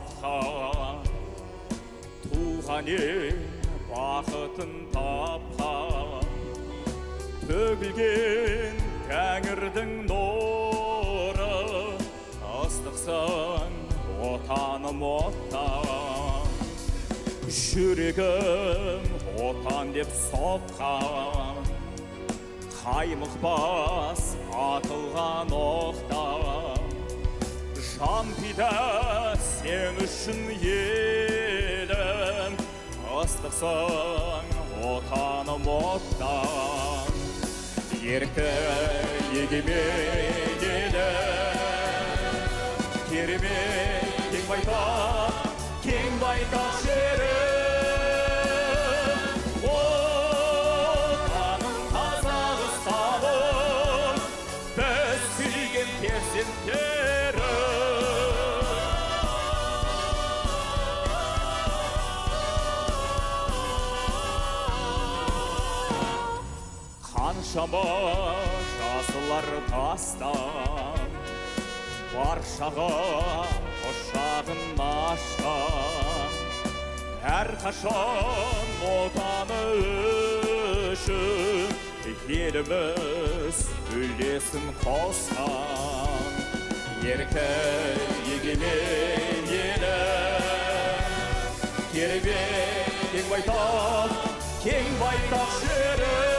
тапқан, туған ел бақытын тапқан, төгілген тәңірдің нұры, ыстықсың отаным оттан. Жүрегім отан деп соққан, қаймықпас атылған оқтан. Жан пида сен үшін елім, ыстықсың отаным оттан. Еркі егемен елім, керемет кең байтақ жерім. Отаның Қазақстаным, біз сүйген перзенттерім. Қаншама жасылар тастан, баршаға құшағын ашқан, әрқашан отаны үшін еліміз үлесін қосқан. Еркі егемен елім, керемет кең байтақ жерім.